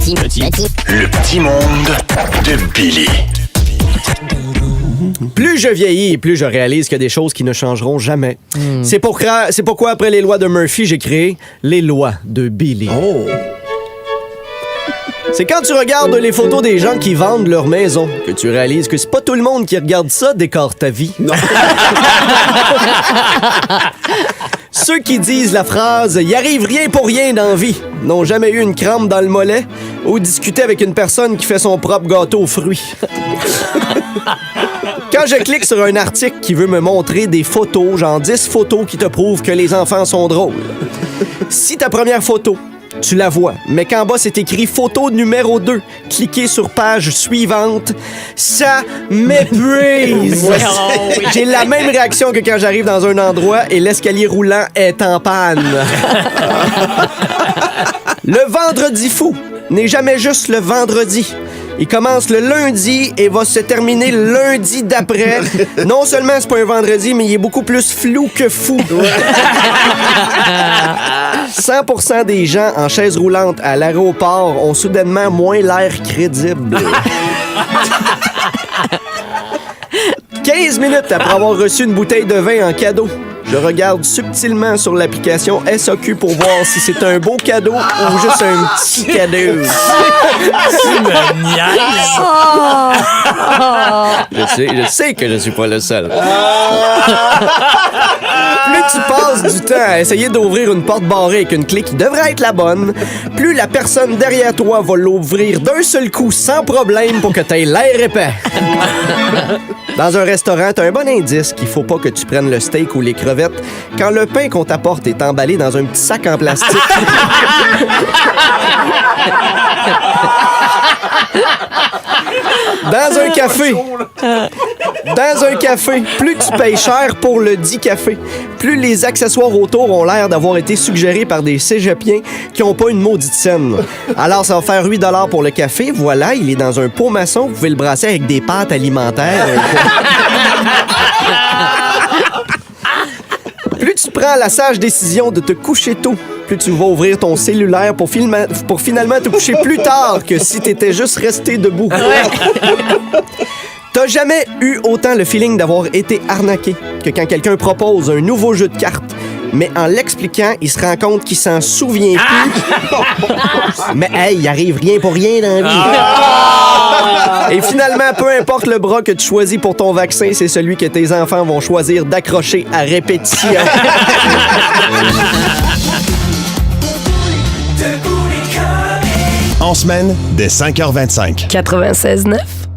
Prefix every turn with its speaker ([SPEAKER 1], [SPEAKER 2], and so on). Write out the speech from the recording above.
[SPEAKER 1] Le petit monde de Billy.
[SPEAKER 2] Plus je vieillis, plus je réalise qu'il y a des choses qui ne changeront jamais. C'est pourquoi, après les lois de Murphy, j'ai créé les lois de Billy. C'est quand tu regardes les photos des gens qui vendent leur maison que tu réalises que c'est pas tout le monde qui regarde ça décore ta vie. Non. Ceux qui disent la phrase « y arrive rien pour rien dans la vie » n'ont jamais eu une crampe dans le mollet ou discuté avec une personne qui fait son propre gâteau aux fruits. Quand je clique sur un article qui veut me montrer des photos, genre 10 photos qui te prouvent que les enfants sont drôles. Si ta première photo, tu la vois, mais qu'en bas c'est écrit photo numéro 2, cliquez sur page suivante, ça m'épuise. J'ai la même réaction que quand j'arrive dans un endroit et l'escalier roulant est en panne. Le vendredi fou n'est jamais juste le vendredi. Il commence le lundi et va se terminer le lundi d'après. Non seulement c'est pas un vendredi, mais il est beaucoup plus flou que fou. 100% des gens en chaise roulante à l'aéroport ont soudainement moins l'air crédible. 15 minutes après avoir reçu une bouteille de vin en cadeau, je regarde subtilement sur l'application SAQ pour voir si c'est un beau cadeau ou juste un petit cadeau.
[SPEAKER 3] Tu me niaises.
[SPEAKER 2] Je sais que je suis pas le seul. Plus tu passes du temps à essayer d'ouvrir une porte barrée avec une clé qui devrait être la bonne, plus la personne derrière toi va l'ouvrir d'un seul coup sans problème pour que tu aies l'air épais. Dans un restaurant, t'as un bon indice qu'il faut pas que tu prennes le steak ou les crevettes quand le pain qu'on t'apporte est emballé dans un petit sac en plastique. Dans un café, plus tu payes cher pour le dit café, plus les accessoires autour ont l'air d'avoir été suggérés par des cégepiens qui ont pas une maudite scène. Alors, ça va faire 8 $ pour le café. Voilà, il est dans un pot maçon. Vous pouvez le brasser avec des pâtes alimentaires. Plus tu prends la sage décision de te coucher tôt, plus tu vas ouvrir ton cellulaire pour finalement te coucher plus tard que si t'étais juste resté debout. T'as jamais eu autant le feeling d'avoir été arnaqué que quand quelqu'un propose un nouveau jeu de cartes, mais en l'expliquant, il se rend compte qu'il s'en souvient plus. Mais hey, il arrive rien pour rien dans la vie. Et finalement, peu importe le bras que tu choisis pour ton vaccin, c'est celui que tes enfants vont choisir d'accrocher à répétition.
[SPEAKER 1] En semaine, dès 5h25.
[SPEAKER 4] 96.9.